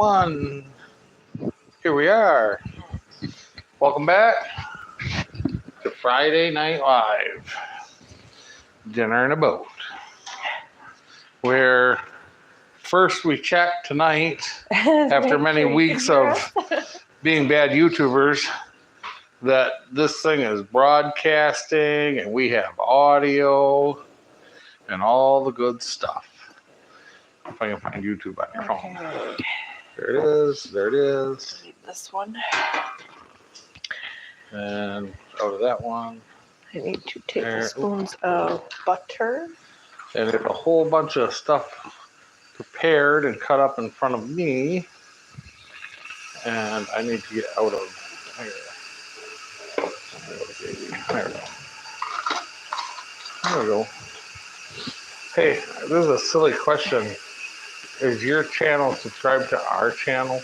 one. Here we are. Welcome back to Friday Night Live. Dinner in a boat. Where first we checked tonight, after many weeks of being bad YouTubers, that this thing is broadcasting and we have audio and all the good stuff. If I can find YouTube on your phone. There it is. There it is. This one. And go to that one. I need 2 tablespoons of butter. And there's a whole bunch of stuff prepared and cut up in front of me. And I need to get out of here. There we go. There we go. Hey, this is a silly question. Is your channel subscribed to our channel?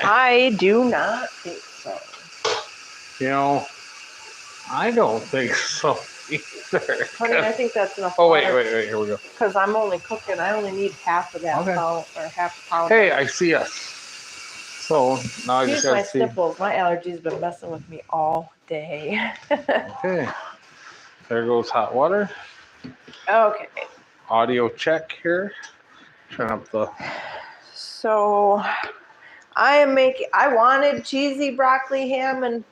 I do not think so. You know, I don't think so either. Honey, I think that's enough. Oh, wait, here we go. Because I'm only cooking. I only need half of that pound, or half a pound. Hey, I see us. So now I just gotta see. My snipples. My allergies been messing with me all day. Okay. There goes hot water. Okay. Audio check here. Turn up the. So I wanted cheesy broccoli ham and,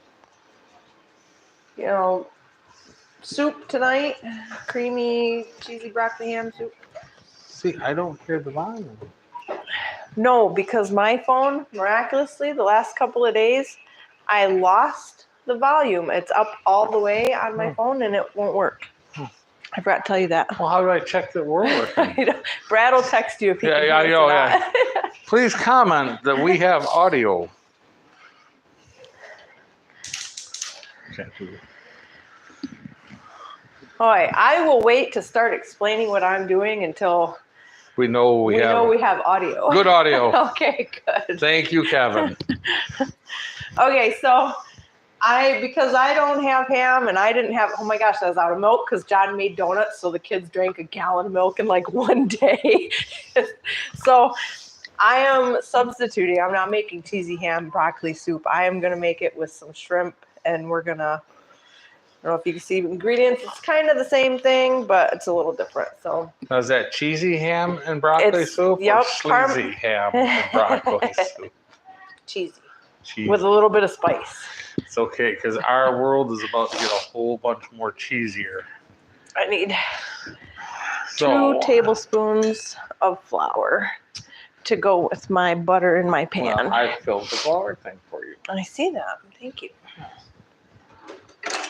soup tonight. Creamy cheesy broccoli ham soup. See, I don't hear the volume. No, because my phone, miraculously, the last couple of days, I lost the volume. It's up all the way on my phone and it won't work. I forgot to tell you that. Well, how do I check that we're working? Brad will text you if he can hear us or not. Please comment that we have audio. Can't do it. All right, I will wait to start explaining what I'm doing until we know we have audio. Good audio. Okay, good. Thank you, Kevin. Okay, so because I don't have ham and I didn't have, oh my gosh, I was out of milk because John made donuts, so the kids drank a gallon of milk in like one day. So I am substituting. I'm not making cheesy ham broccoli soup. I am going to make it with some shrimp, and we're going to, I don't know if you can see ingredients. It's kind of the same thing, but it's a little different. So now, is that cheesy ham and broccoli soup? Yep, or sleazy ham and broccoli soup? Cheesy. With a little bit of spice. It's okay, because our world is about to get a whole bunch more cheesier. I need 2 tablespoons of flour to go with my butter in my pan. Well, I filled the flour thing for you. I see that. Thank you.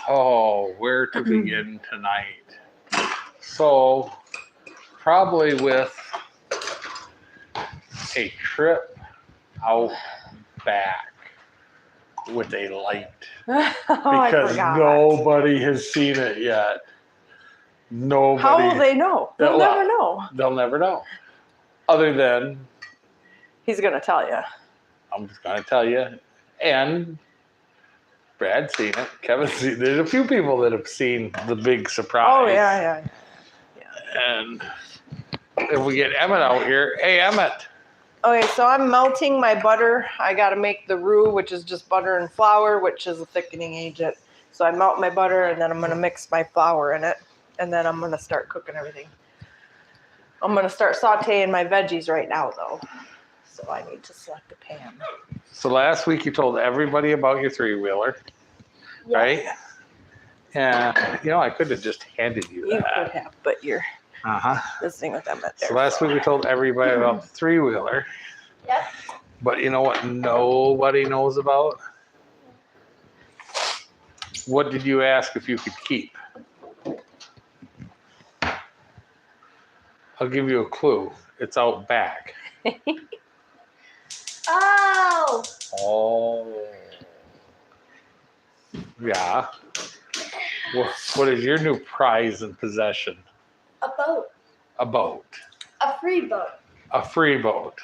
Oh, where to begin tonight? So, probably with a trip out back with a light. Because nobody has seen it yet. Nobody. How will they know? They'll never know. They'll never know. Other than... He's going to tell you. I'm just going to tell you. And... Brad's seen it. Kevin's seen it. There's a few people that have seen the big surprise. Oh, yeah. And if we get Emmett out here, hey, Emmett. Okay, so I'm melting my butter. I got to make the roux, which is just butter and flour, which is a thickening agent. So I melt my butter, and then I'm going to mix my flour in it. And then I'm going to start cooking everything. I'm going to start sauteing my veggies right now, though. So I need to select a pan. So last week you told everybody about your 3-wheeler, right? And, I could have just handed you that. You could have, but you're listening with them at there. So last week we told everybody about the 3-wheeler. Yep. But you know what nobody knows about? What did you ask if you could keep? I'll give you a clue. It's out back. Oh. Yeah. What is your new prize and possession? A boat. A boat. A free boat. A free boat.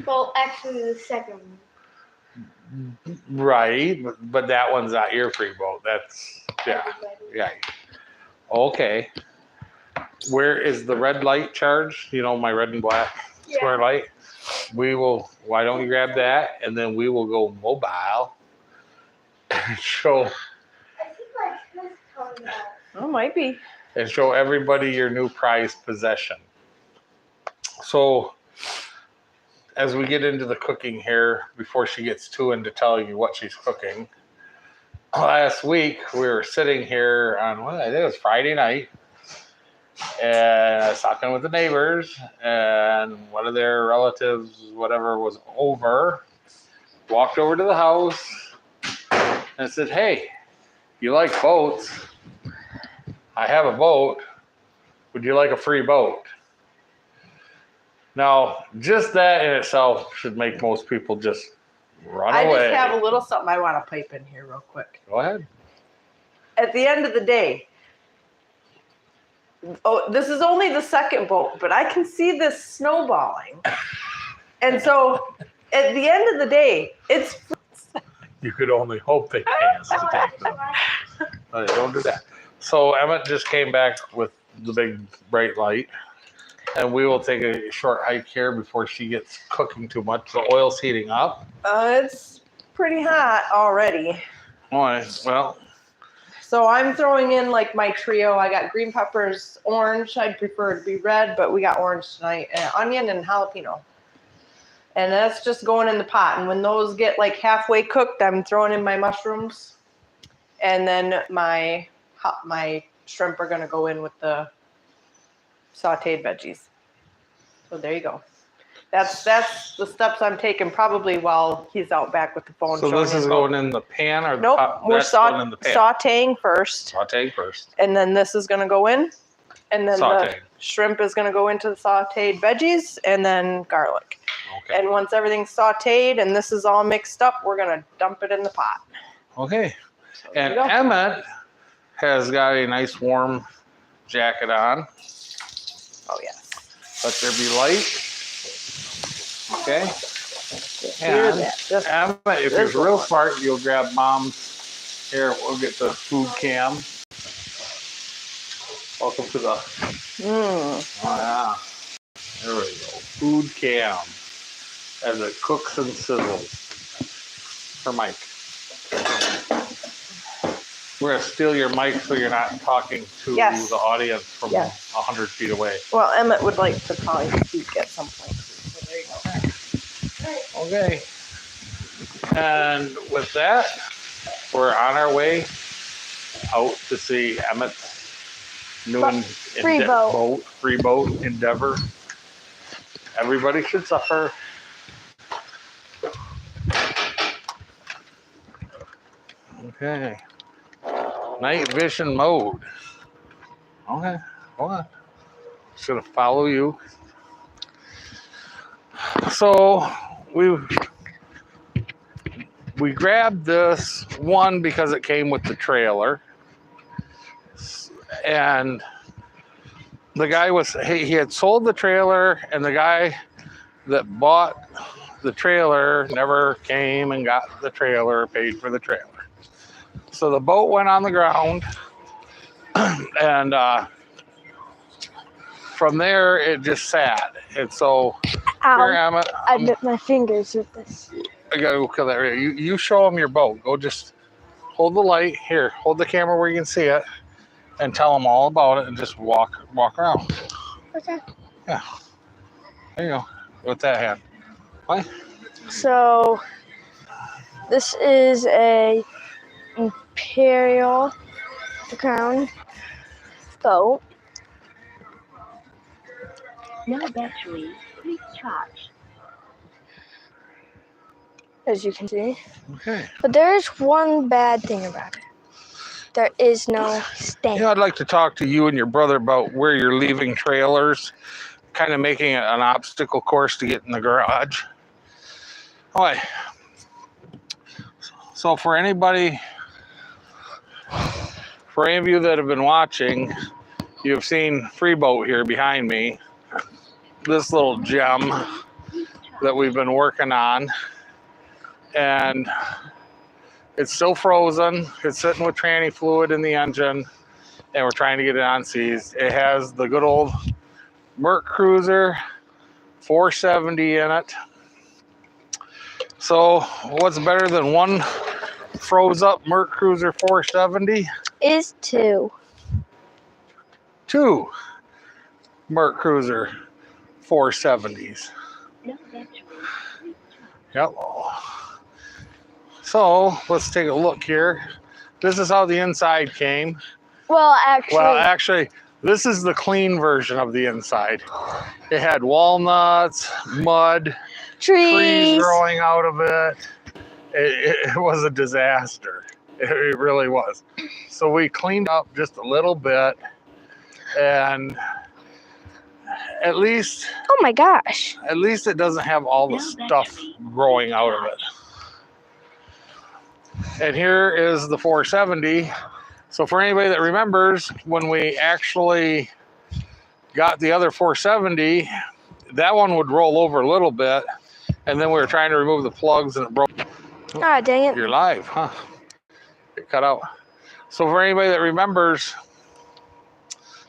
Well, actually, the second one. Right, but that one's not your free boat. That's, yeah. Okay. Where is the red light charged? My red and black square light? why don't you grab that? And then we will go mobile and show I think my twist coming out. Oh, might be. everybody your new prized possession. So as we get into the cooking here, before she gets too into telling you what she's cooking, last week we were sitting here on, I think it was Friday night, and I was talking with the neighbors, and one of their relatives, whatever, was over, walked over to the house, and said, "Hey, you like boats? I have a boat. Would you like a free boat?" Now, just that in itself should make most people just run I away. just have a little something I want to pipe in here real quick. Go ahead. At the end of the day, this is only the second boat, but I can see this snowballing. And so at the end of the day, it's You could only hope they pass to take them. Don't do that. So Emmett just came back with the big bright light, and we will take a short hike here before she gets cooking too much. The oil's heating up. it's pretty hot already. Well, So I'm throwing in like my trio. I got green peppers, orange. I'd prefer it to be red, but we got orange tonight. And onion and jalapeno. And that's just going in the pot. And when those get like halfway cooked, I'm throwing in my mushrooms. And then my shrimp are going to go in with the sauteed veggies. So there you go. That's the steps I'm taking probably while he's out back with the phone. so showing this his is boat. going in the pan or the Nope, pot? we're That's going in the pan. sauteing first. Sauteing first. And then this is going to go in. And then the Sauteing. shrimp is going to go into the sauteed veggies and then garlic. Okay. And once everything's sauteed and this is all mixed up, we're going to dump it in the pot. Okay. So there And you go. Emmett has got a nice warm jacket on. Oh, yes. Let there be light. Okay. Hear And that. Just Emmett, if There's you're real one. smart, you'll grab Mom's. Here, we'll get the food cam. Welcome to the. Mm. Oh, yeah. There we go. Food cam. As it cooks and sizzles. For Mike. We're going to steal your mic so you're not talking to Yes. the audience from Yes. 100 feet away. Well, Emmett would like to probably speak at some point. So there you go. Okay. And with that, we're on our way out to see Emmett's new Free boat. free boat endeavor. Everybody should suffer. Okay. Night vision mode. Okay, hold on. Just gonna follow you. So we grabbed this one because it came with the trailer, and the guy he had sold the trailer, and the guy that bought the trailer never came and got the trailer, paid for the trailer. So the boat went on the ground, and from there it just sat. And so here Ow. Emmett, I bit my fingers with this. I gotta go kill that. You show them your boat. Go just hold the light here. Hold the camera where you can see it, and tell them all about it, and just walk around. Okay. Yeah. There you go. With that hand. What? So, this is a Imperial Crown boat. No battery, please charge. As you can see. Okay. But there is one bad thing about it. There is no stand. I'd like to talk to you and your brother about where you're leaving trailers, kind of making it an obstacle course to get in the garage. All right. So for any of you that have been watching, you've seen Freeboat here behind me. This little gem that we've been working on. And it's still frozen. It's sitting with tranny fluid in the engine, and we're trying to get it on seas. It has the good old Merc Cruiser 470 in it. So what's better than one froze up Merc Cruiser 470? Is 2. 2 Merc Cruiser 470s. No battery. Please charge. Yep. So let's take a look here. This is how the inside came. Well, actually, Well, actually, this is the clean version of the inside. It had walnuts, mud, trees trees. growing out of it. It was a disaster. It really was. So we cleaned up just a little bit, and at least Oh my gosh. it doesn't have all the stuff growing out of it. And here is the 470. So for anybody that remembers, when we actually got the other 470, that one would roll over a little bit, and then we were trying to remove the plugs and it broke. Ah, dang it. You're live, huh? It cut out. So for anybody that remembers,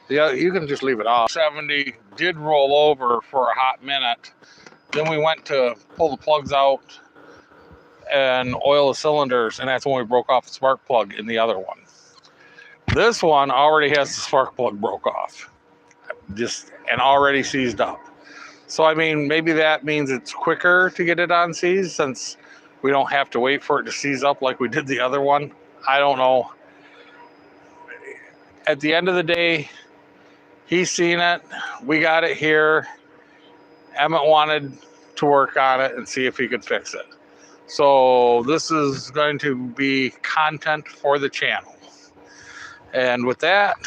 you can just leave it off. 70 did roll over for a hot minute. Then we went to pull the plugs out and oil the cylinders, and that's when we broke off the spark plug in the other one. This one already has the spark plug broke off, and already seized up. So I mean, maybe that means it's quicker to get it on seize since we don't have to wait for it to seize up like we did the other one. I don't know. At the end of the day, he's seen it. We got it here. Emmett wanted to work on it and see if he could fix it. So this is going to be content for the channel. And with that,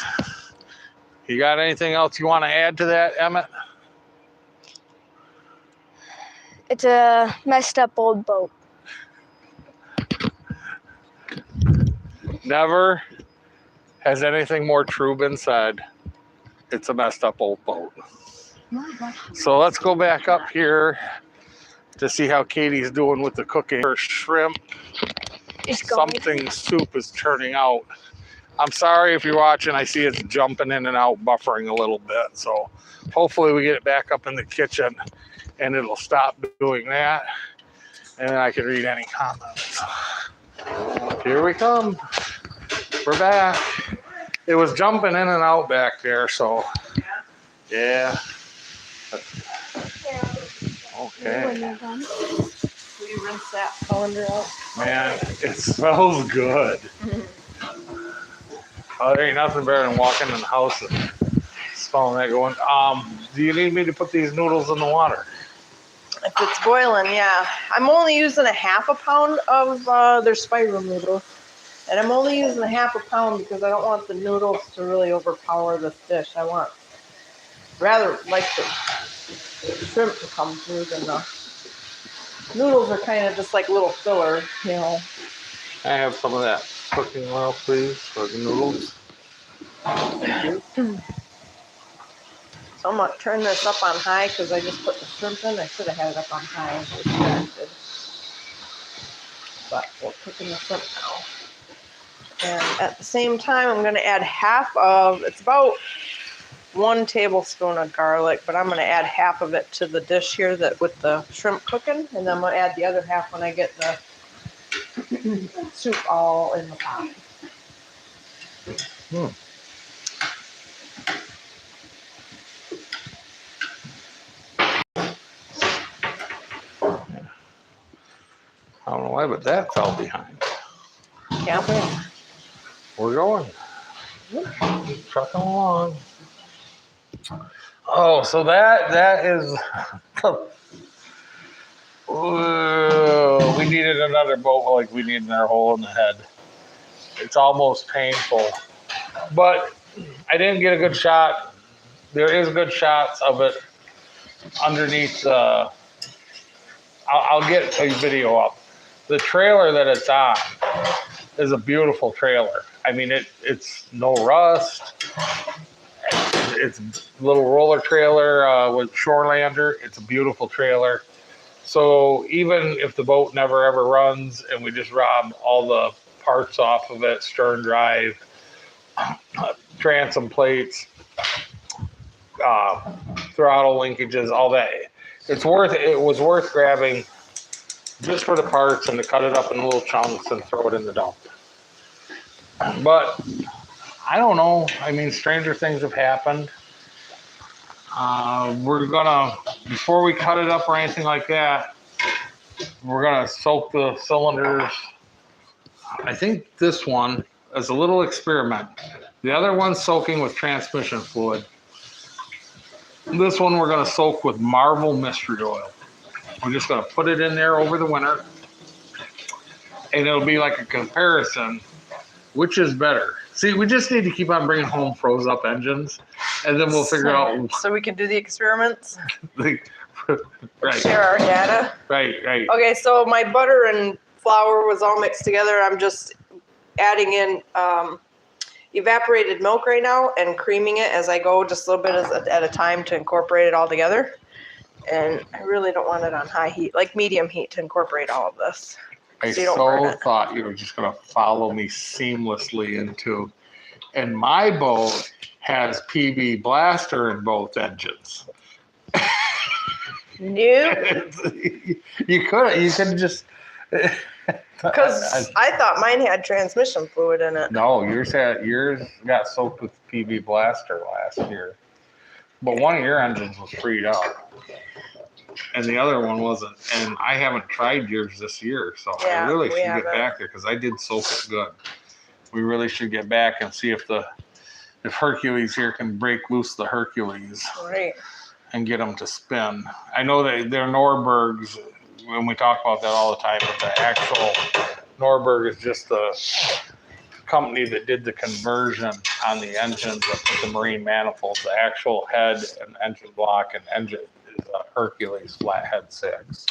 you got anything else you want to add to that, Emmett? It's a messed up old boat. Never has anything more true been said. It's a messed up old boat. No battery. So let's go back up here to see how Katie's doing with the cooking. Her shrimp It's going. something soup is turning out. I'm sorry if you're watching. I see it's jumping in and out, buffering a little bit. So hopefully we get it back up in the kitchen and it'll stop doing that. And then I can read any comments. Here we come. We're back. It was jumping in and out back there, so yeah. Okay. When you're done. Will you rinse that colander out? Man, it smells good. Oh, there ain't nothing better than walking in the house and smelling that going. Do you need me to put these noodles in the water? If it's boiling, yeah. I'm only using a half a pound of their spiral noodles. And I'm only using a half a pound because I don't want the noodles to really overpower this dish. I want rather like the shrimp to come through than the noodles are kind of just like little filler, you know. I have some of that cooking oil, please, for the noodles. Thank you. So I'm going to turn this up on high because I just put the shrimp in. I should have had it up on high. I was distracted. But we're cooking the shrimp now. And at the same time, I'm going to add it's about 1 tablespoon of garlic, but I'm going to add half of it to the dish here with the shrimp cooking. And then I'm going to add the other half when I get the soup all in the pot. I don't know why, but that fell behind. Yeah. We're going. Trucking along. Oh, so that is. We needed another boat like we needed our hole in the head. It's almost painful, but I didn't get a good shot. There is good shots of it underneath. I'll get a video up. The trailer that it's on is a beautiful trailer. I mean, it's no rust. It's a little roller trailer with Shorelander. It's a beautiful trailer. So even if the boat never ever runs and we just rob all the parts off of it, stern drive, transom plates, throttle linkages, all that, it was worth grabbing just for the parts and to cut it up in little chunks and throw it in the dump. But I don't know. I mean, stranger things have happened. We're gonna, before we cut it up or anything like that, we're gonna soak the cylinders. I think this one is a little experiment. The other one's soaking with transmission fluid. This one we're gonna soak with Marvel Mystery Oil. We're just gonna put it in there over the winter, and it'll be like a comparison. Which is better? See, we just need to keep on bringing home froze up engines, and then we'll figure out. So we can do the experiments, Right, share our data. right. Okay, so my butter and flour was all mixed together. I'm just adding in evaporated milk right now and creaming it as I go, just a little bit at a time to incorporate it all together. And I really don't want it on high heat, like medium heat to incorporate all of this. I So you don't burn so it. thought you were just gonna follow me seamlessly into, and my boat has PB Blaster in both engines. No, You could just. because I thought mine had transmission fluid in it. No, yours got soaked with PB Blaster last year, but one of your engines was freed up, and the other one wasn't. And I haven't tried yours this year, so Yeah, I really we should get haven't. back there because I did soak it good. We really should get back and see if Hercules here can break loose the Hercules Right. and get them to spin. I know they're Norbergs, when we talk about that all the time, but the actual Norberg is just the company that did the conversion on the engines that put the marine manifolds. The actual head and engine block and engine is a Hercules Flathead 6.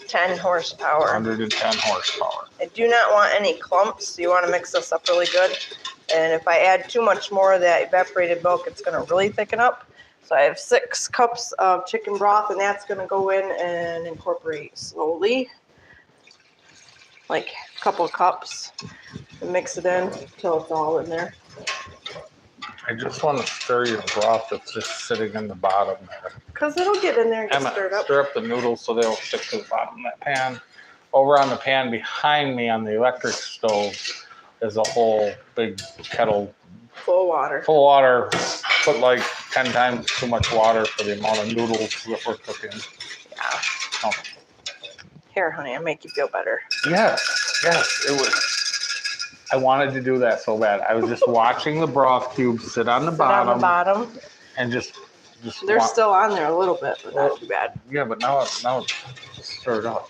10 horsepower. 110 horsepower. I do not want any clumps. You want to mix this up really good. And if I add too much more of that evaporated milk, it's going to really thicken up. So I have 6 cups of chicken broth, and that's going to go in and incorporate slowly, like a couple of cups, and mix it in until it's all in there. I just want to stir your broth that's just sitting in the bottom there. Because it'll get in there and get Emma, stirred up. stir up the noodles so they don't stick to the bottom of that pan. Over on the pan behind me on the electric stove is a whole big kettle Full water. full of water. Put like 10 times too much water for the amount of noodles that we're cooking. Yeah. Oh. Here, honey, I'll make you feel better. Yes, it was. I wanted to do that so bad. I was just watching the broth cubes sit on the Sit bottom, on the bottom. and just They're still on there a little bit, but not too bad. Yeah, but now it's stirred up.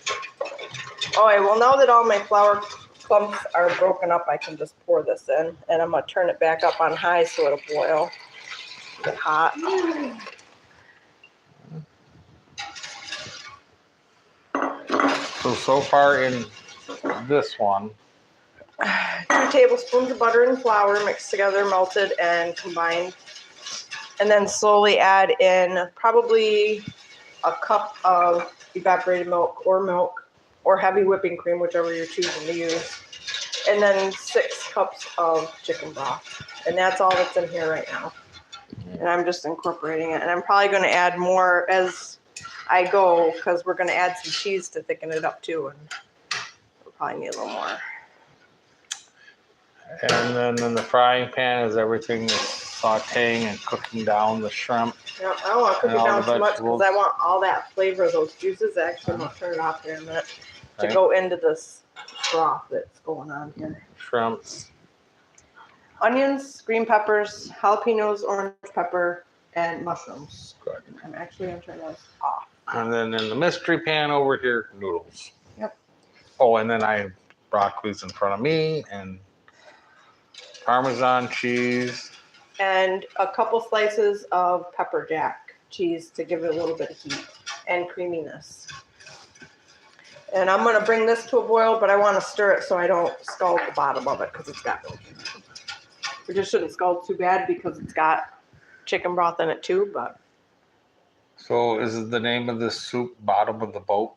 All right, well, now that all my flour clumps are broken up, I can just pour this in, and I'm going to turn it back up on high so it'll boil. Get hot. So far in this one, 2 tablespoons of butter and flour mixed together, melted and combined. And then slowly add in probably a cup of evaporated milk or heavy whipping cream, whichever you're choosing to use. And then 6 cups of chicken broth. And that's all that's in here right now. And I'm just incorporating it. And I'm probably going to add more as I go because we're going to add some cheese to thicken it up too. And we'll probably need a little more. and then in the frying pan is everything is sauteing and cooking down the shrimp. Yeah, I don't want to cook And it all down the too much vegetables. because I want all that flavor of those juices. Actually, I'm going to turn it off here in a minute to Right. go into this broth that's going on here. Shrimp, Onions, green peppers, jalapenos, orange pepper, and mushrooms. Good. I'm actually going to turn those off. and then in the mystery pan over here, noodles. Yep. Oh, and then I have broccolis in front of me and Parmesan cheese. And a couple slices of pepper jack cheese to give it a little bit of heat and creaminess. And I'm going to bring this to a boil, but I want to stir it so I don't scald the bottom of it because it's got milk in it. We just shouldn't scald too bad because it's got chicken broth in it too, but So is the name of this soup bottom of the boat?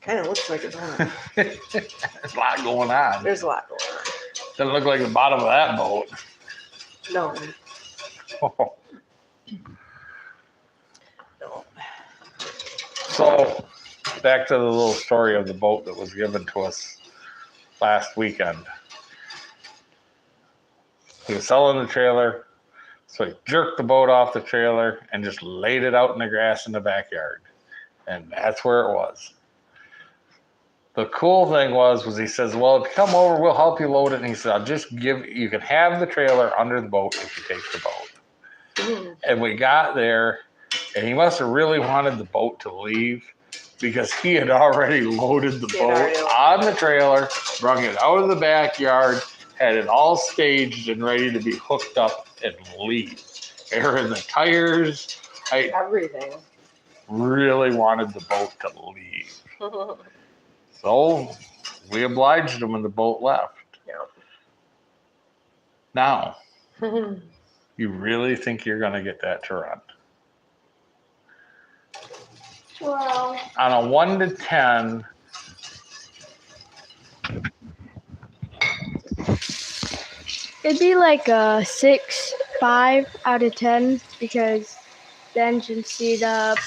kind of looks like it's on it. There's a lot going on. There's a lot going on. Doesn't look like the bottom of that boat. No, no. So, back to the little story of the boat that was given to us last weekend. He was selling the trailer, so he jerked the boat off the trailer and just laid it out in the grass in the backyard. And that's where it was. The cool thing was he says, well, come over, we'll help you load it. And he said, you can have the trailer under the boat if you take the boat. And we got there, and he must have really wanted the boat to leave because he had already loaded the boat on the trailer, brought it out of the backyard, had it all staged and ready to be hooked up and leave. Air in the tires. I Everything. really wanted the boat to leave. So we obliged him and the boat left. Yeah. Now, you really think you're going to get that to run? Well, On a 1 to 10, it'd be like a 6.5 out of 10 because the engine's seat up,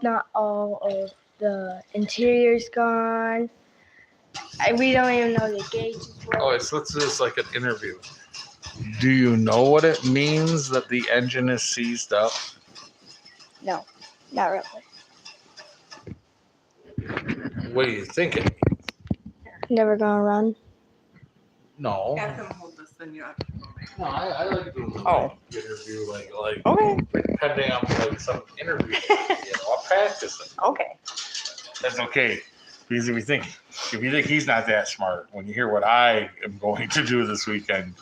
not all of the interior's gone. We don't even know the gauges work. oh, let's do this like an interview. Do you know what it means that the engine is seized up? No, not really. What do you think it means? Never gonna run. No. Have him hold this, then you have to. No, I like doing the Oh. interview, like Okay. depending on like some interview. I'll practice it. Okay. That's okay. Because if you think he's not that smart, when you hear what I am going to do this weekend,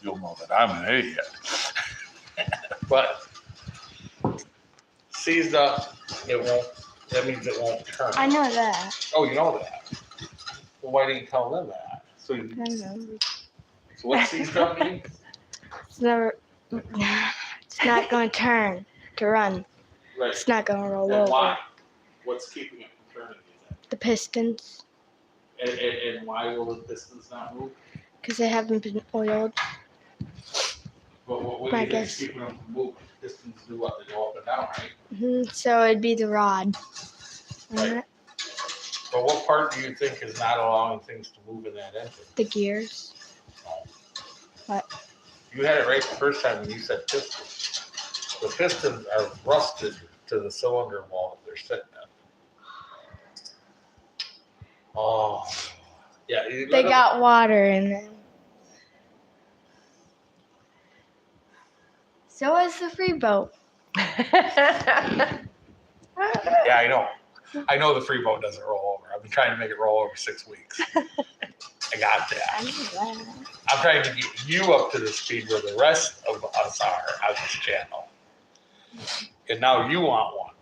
you'll know that I'm an idiot. But seized up, that means it won't turn. I know that. Oh, you know that. Well, why didn't you tell them that? So what seized up means? It's not gonna turn to run. Right. It's not gonna roll And over. why? What's keeping it from turning? The pistons, And why will the pistons not move? because they haven't been oiled. But what do I you think guess. is keeping them from moving? Pistons do what? They go up and down, right? So it'd be the rod. Right. But what part do you think is not allowing things to move in that engine? The gears. What? You had it right the first time when you said pistons. The pistons are rusted to the cylinder wall that they're sitting in. Oh, yeah. They got water in them. So is the free boat. Yeah, I know. I know the free boat doesn't roll over. I've been trying to make it roll over 6 weeks. I got that. I know that. I'm trying to get you up to the speed where the rest of us are on this channel. And now you want one.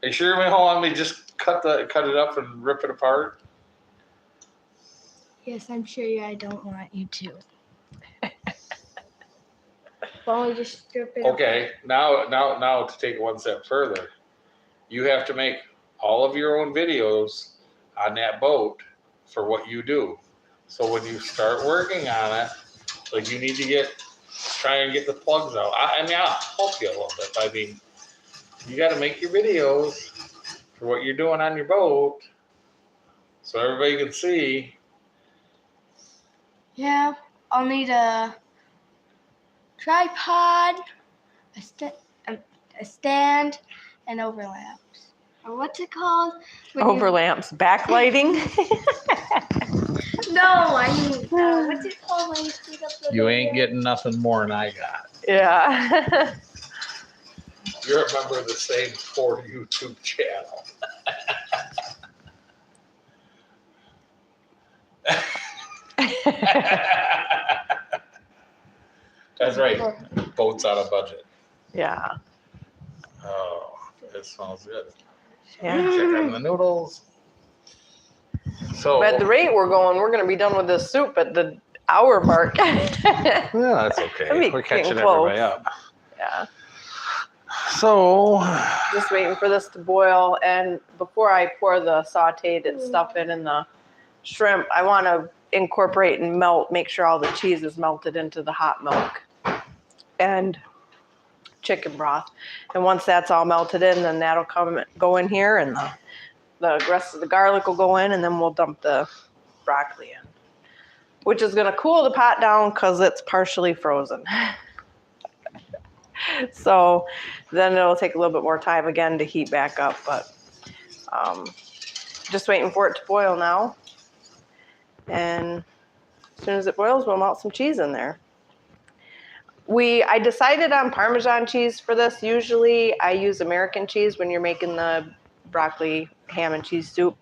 Are you sure you don't want me to just cut it up and rip it apart? Yes, I'm sure I don't want you to. Why don't we just strip it Okay, now to take it one step further, you have to make all of your own videos on that boat for what you do. So when you start working on it, like you need to try and get the plugs out. I mean, I'll help you a little bit. I mean, you got to make your videos for what you're doing on your boat so everybody can see. Yeah, I'll need a tripod, a stand, and overlaps. Or what's it called? Overlamps, backlighting. No, I mean, what's it called when you speed up the You ain't video? getting nothing more than I got. Yeah. You're a member of the same Ford YouTube channel. That's right. Boat's on a budget. Yeah. Oh, it smells good. Yeah. Check on the noodles. So, But at the rate we're going, we're going to be done with this soup at the hour mark. yeah, that's okay. That'd be We're catching getting close. everybody up. Yeah. So, Just waiting for this to boil. And before I pour the sauteed stuff in and the shrimp, I want to incorporate and make sure all the cheese is melted into the hot milk. And chicken broth. And once that's all melted in, then that'll go in here, and the rest of the garlic will go in, and then we'll dump the broccoli in, which is going to cool the pot down because it's partially frozen. So then it'll take a little bit more time again to heat back up, but just waiting for it to boil now. And as soon as it boils, we'll melt some cheese in there. I decided on Parmesan cheese for this. Usually I use American cheese when you're making the broccoli ham and cheese soup.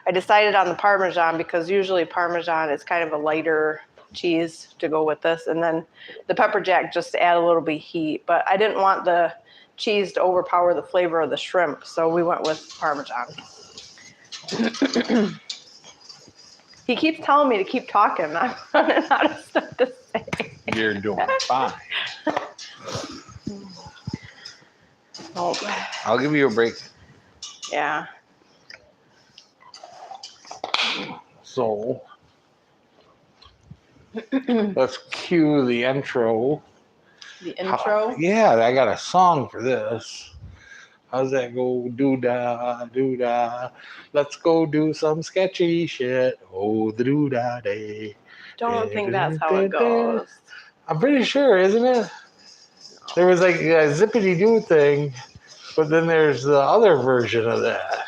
I decided on the Parmesan because usually Parmesan is kind of a lighter cheese to go with this, and then the pepper jack just to add a little bit of heat, but I didn't want the cheese to overpower the flavor of the shrimp, so we went with Parmesan. He keeps telling me to keep talking. I'm running out of stuff to say. You're doing fine. Oh, I'll give you a break. yeah. So let's cue the intro. The intro. Yeah, I got a song for this. How's that go? Doo-dah, doo-dah. Let's go do some sketchy shit. Oh, the doo-dah day. Don't think that's how it goes. I'm pretty sure, isn't it? There was like a zippity-doo thing, but then there's the other version of that.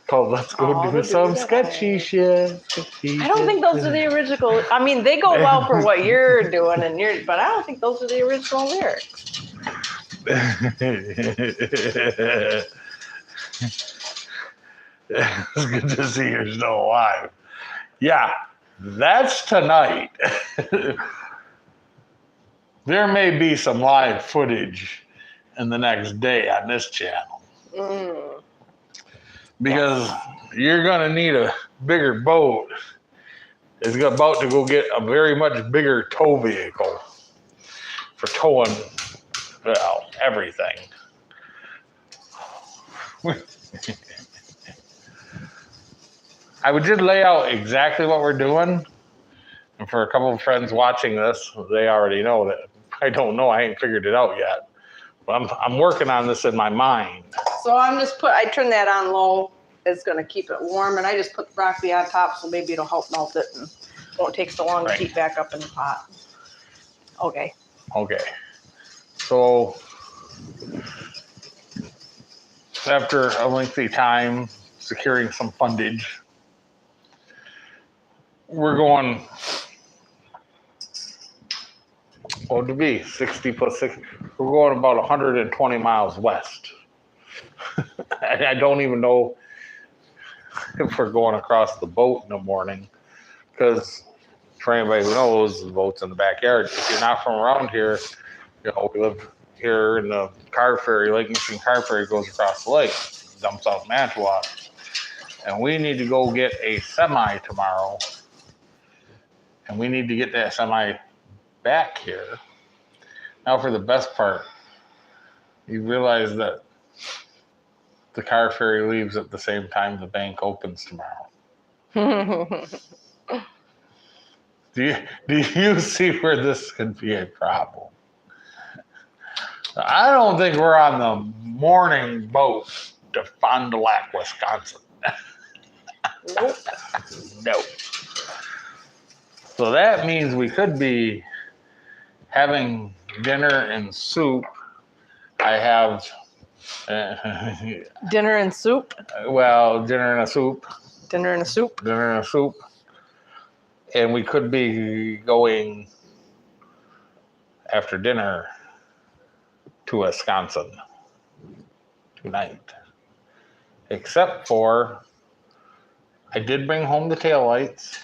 Called Let's Go Oh, Do Some Sketchy Shit. I don't think those are the original. I mean, they go well for what you're doing and but I don't think those are the original lyrics. It's good to see you're still alive. Yeah, that's tonight. There may be some live footage in the next day on this channel. Because you're going to need a bigger boat. It's about to go get a very much bigger tow vehicle for towing, well, everything. I did lay out exactly what we're doing. And for a couple of friends watching this, they already know that. I don't know. I ain't figured it out yet. But I'm working on this in my mind. So I turned that on low. It's going to keep it warm, and I just put the broccoli on top, so maybe it'll help melt it and won't take so long to heat back up in the pot. Okay. So after a lengthy time securing some fundage, we're going, what would it be, 60 plus 60? We're going about 120 miles west. I don't even know if we're going across the boat in the morning, because for anybody who knows, the boat's in the backyard. If you're not from around here, we live here in the car ferry, Lake Michigan car ferry goes across the lake, dumps off Mantua, and we need to go get a semi tomorrow, and we need to get that semi back here. Now for the best part, you realize that the car ferry leaves at the same time the bank opens tomorrow. Do you see where this could be a problem? I don't think we're on the morning boat to Fond du Lac, Wisconsin. Nope. No. So that means we could be having dinner and soup. I have Dinner and soup. dinner and a soup. Dinner and a soup. Dinner and a soup. And we could be going after dinner to Wisconsin tonight. Except for, I did bring home the taillights.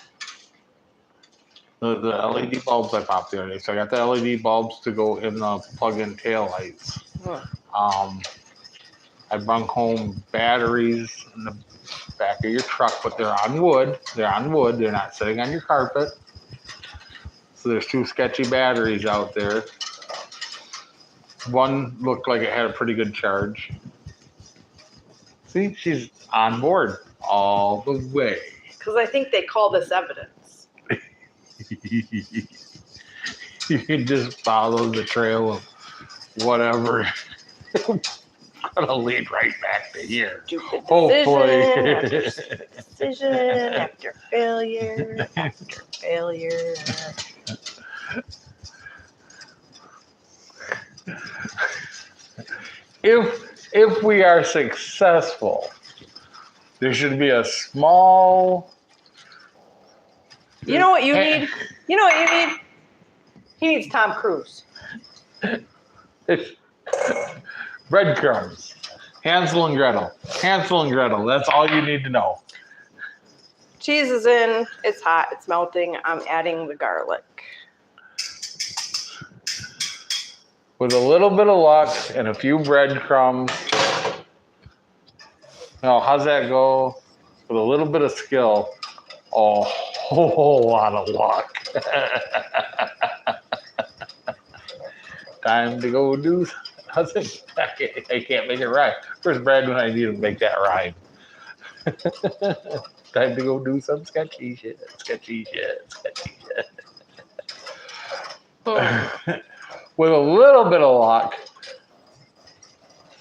The LED bulbs I popped the other day. So I got the LED bulbs to go in the plug-in taillights. I brought home batteries in the back of your truck, but they're on wood. They're not sitting on your carpet. So there's two sketchy batteries out there. One looked like it had a pretty good charge. See, she's on board all the way. Because I think they call this evidence. You can just follow the trail of whatever. Gonna lead right back to here. Stupid Hopefully. decision after failure after failure. If we are successful, there should be a small. You know what you need? You know what you need? He needs Tom Cruise. Breadcrumbs. Hansel and Gretel. Hansel and Gretel. That's all you need to know. Cheese is in. It's hot. It's melting. I'm adding the garlic. With a little bit of luck and a few breadcrumbs. Now, how's that go? With a little bit of skill, a whole lot of luck. Time to go do. I can't make it rhyme. Where's Brad when I need to make that rhyme? Time to go do some sketchy shit. With a little bit of luck,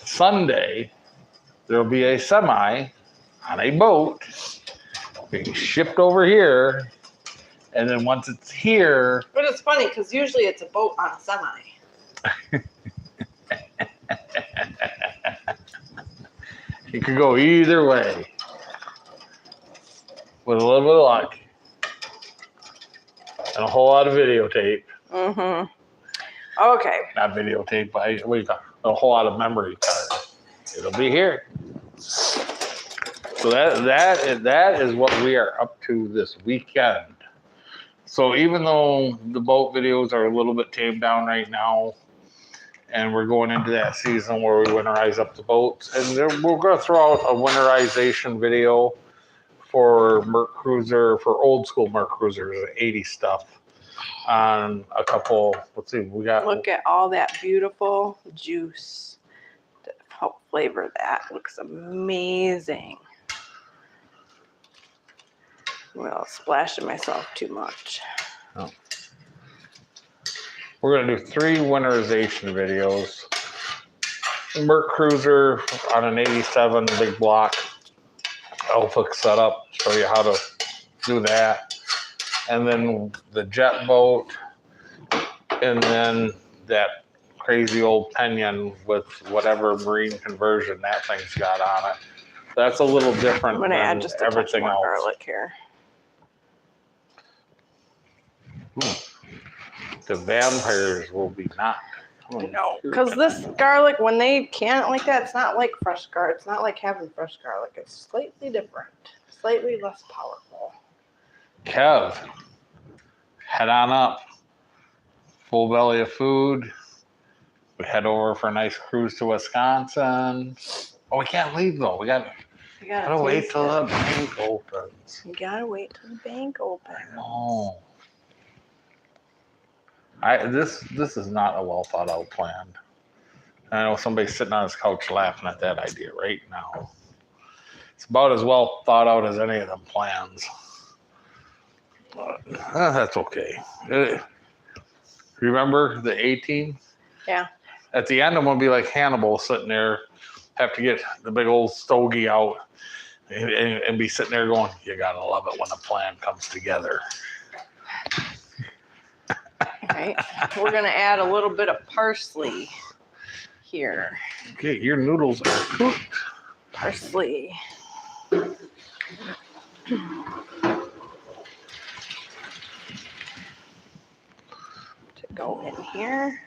Sunday, there'll be a semi on a boat being shipped over here. And then once it's here, But it's funny because usually it's a boat on a semi. it could go either way. With a little bit of luck and a whole lot of videotape. Mm-hmm. Okay. Not videotape, but what do you call it? A whole lot of memory card. It'll be here. So that is what we are up to this weekend. So even though the boat videos are a little bit tamed down right now, and we're going into that season where we winterize up the boats, and we're going to throw out a winterization video for Merc Cruiser, for old school Merc Cruisers, 80 stuff. On a couple, let's see, we got. Look at all that beautiful juice to help flavor that. Looks amazing. Well, splashing myself too much. Oh. We're going to do 3 winterization videos. Merc Cruiser on an 87 big block Alpha setup, show you how to do that. And then the jet boat, and then that crazy old Pinion with whatever marine conversion that thing's got on it. That's a little different I'm going to than add just a touch everything more else. garlic here. The vampires will be not. No, because this garlic, when they can it like that, it's not like fresh garlic. It's not like having fresh garlic. It's slightly different, slightly less powerful. Kev, head on up. Full belly of food. We head over for a nice cruise to Wisconsin. Oh, we can't leave though. We gotta wait till the bank opens. You gotta wait till the bank opens. Oh. This is not a well thought out plan. I know somebody's sitting on his couch laughing at that idea right now. It's about as well thought out as any of them plans. But, that's okay. Remember the 18? Yeah. At the end, I'm going to be like Hannibal sitting there, have to get the big old stogie out and be sitting there going, you got to love it when a plan comes together. Right. We're gonna add a little bit of parsley here. Okay, your noodles are cooked. Parsley. To go in here.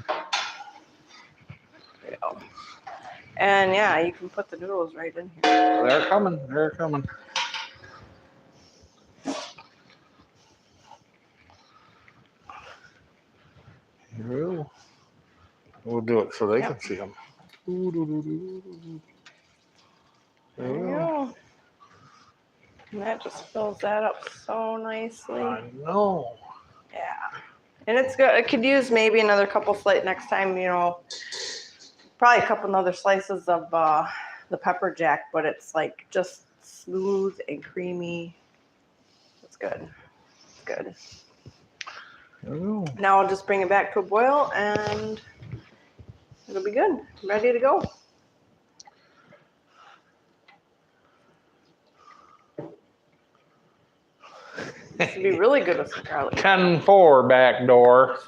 There we go. And yeah, you can put the noodles right in here. They're coming. They're coming. We'll do it so they can see them. There we go. And that just fills that up so nicely. I know. Yeah. And it's good. I could use maybe another couple slices next time, you know, probably a couple other slices of the pepper jack, but it's like just smooth and creamy. It's good. It's good. Ooh. Now I'll just bring it back to a boil and it'll be good. Ready to go. This would be really good with some garlic. 10-4 back door.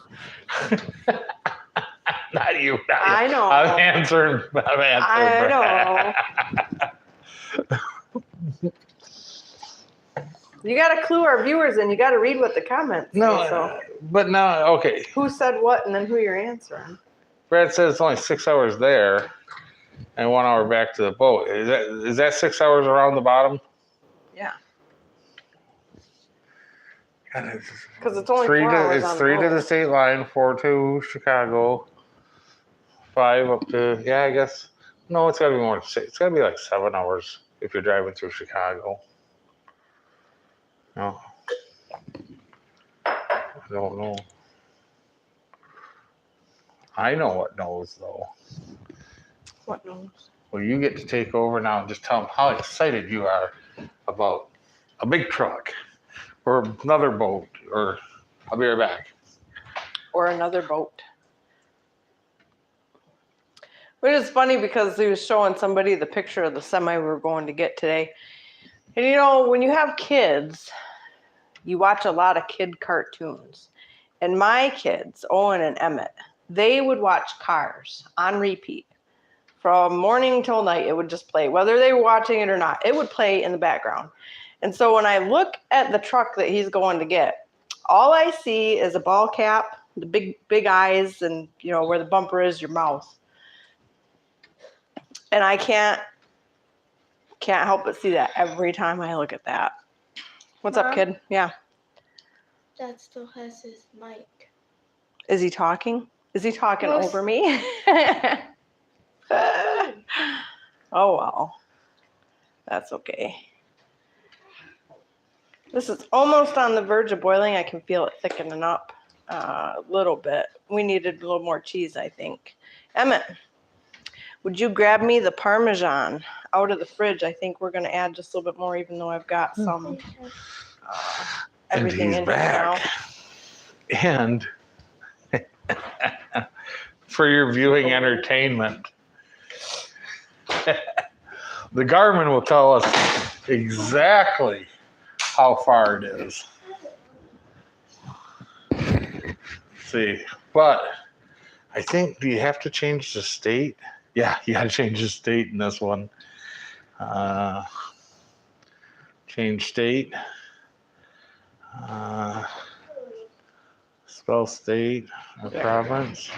Not you. Not I you. know. I'm answering. I know. You got to clue our viewers in. You got to read what the comments No, say. So but now, okay. who said what and then who you're answering. Brad says it's only 6 hours there and 1 hour back to the boat. Is that 6 hours around the bottom? Yeah. Because Because it's only 4 hours It's on the 3 to boat. the state line, 4 to Chicago, 5 up to, yeah, I guess. No, it's got to be more than 6. It's got to be like 7 hours if you're driving through Chicago. No. I don't know. I know what knows, though. What knows? Well, you get to take over now and just tell them how excited you are about a big truck or another boat, or I'll be right back. Or another boat. Which is funny because he was showing somebody the picture of the semi we were going to get today. And you know, when you have kids, you watch a lot of kid cartoons. And my kids, Owen and Emmett, they would watch Cars on repeat. From morning till night, it would just play. Whether they were watching it or not, it would play in the background. And so when I look at the truck that he's going to get, all I see is a ball cap, the big eyes, and you know where the bumper is, your mouth. And I can't help but see that every time I look at that. What's up, Mom? kid? Yeah. That still has his mic. Is he talking? Is he talking Yes. over me? Oh, well. That's okay. This is almost on the verge of boiling. I can feel it thickening up a little bit. We needed a little more cheese, I think. Emmett, would you grab me the Parmesan out of the fridge? I think we're going to add just a little bit more, even though I've got some everything and he's in here now. back. And for your viewing entertainment, the Garmin will tell us exactly how far it is. See, but I think, do you have to change the state? Yeah, you got to change the state in this one. Change state. Spell state or province.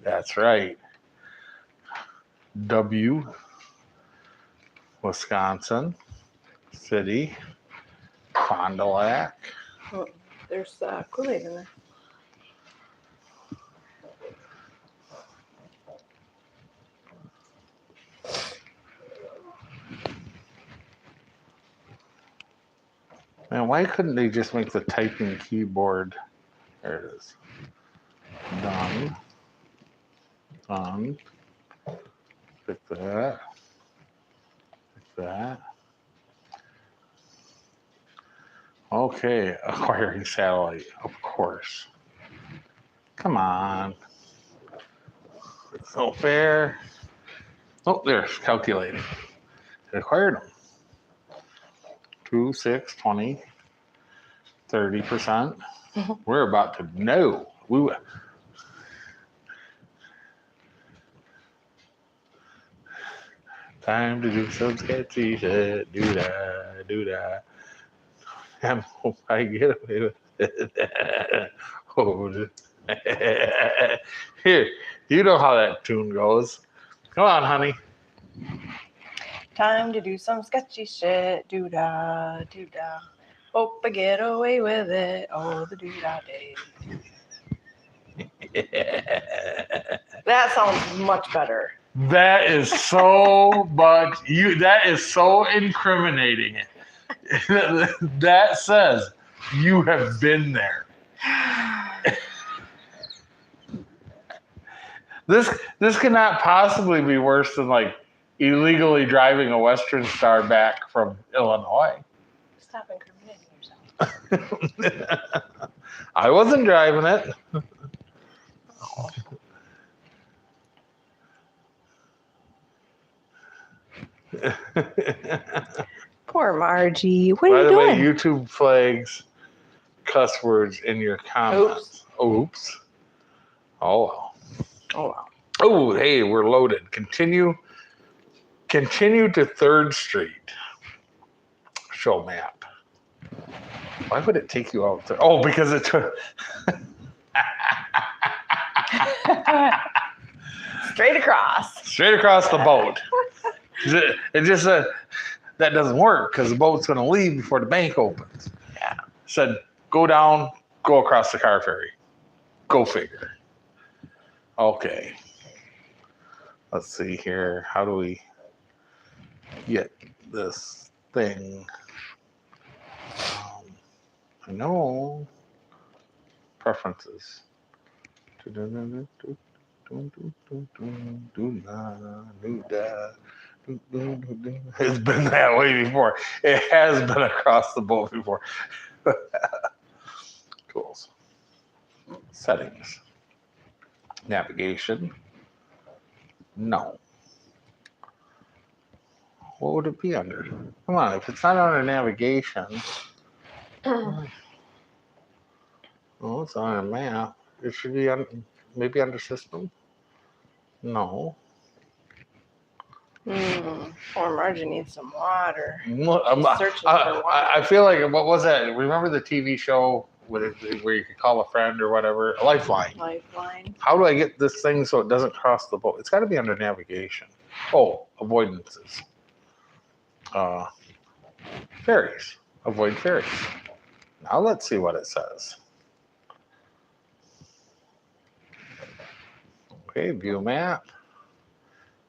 That's right. W, Wisconsin, city, Fond du Lac. Oh, there's Kool-Aid in there. Man, why couldn't they just make the typing keyboard? There it is. Done. Done. Pick that. Pick that. Okay, acquiring satellite, of course. Come on. It's no fair. Oh, there's calculating. It acquired them. 2, 6, 20, 30%. We're about to know. Time to do some sketchy shit. Do that, do that. I hope I get away with it. Oh, here, you know how that tune goes. Come on, honey. Time to do some sketchy shit. Doo-dah, doo-dah. Hope I get away with it. Oh, the doo-dah day. That sounds much better. That is so much. That is so incriminating. That says you have been there. This cannot possibly be worse than like illegally driving a Western Star back from Illinois. Stop incriminating yourself. I wasn't driving it. Poor Margie. What By are you the way, doing? YouTube flags cuss words in your comments. Oops. Oh well. Oh, wow. Oh, hey, we're loaded. Continue to 3rd Street. Show map. Why would it take you out there? Oh, because it took. Straight across. Straight across the boat. It just said that doesn't work because the boat's going to leave before the bank opens. Yeah. Said go down, go across the car ferry. Go figure. Okay. Let's see here. How do we get this thing? I know. Preferences. It's been that way before. It has been across the boat before. Tools. Settings. Navigation. No. What would it be under? Come on, if it's not under navigation. Oh, it's on a map. It should be on, maybe under system. No. Poor Margie needs some water. I Searching for water. feel like, what was that? Remember the TV show where you could call a friend or whatever? A Lifeline. Lifeline. How do I get this thing so it doesn't cross the boat? It's got to be under navigation. Oh, avoidances. Ferries. Avoid ferries. Now let's see what it says. Okay, view map.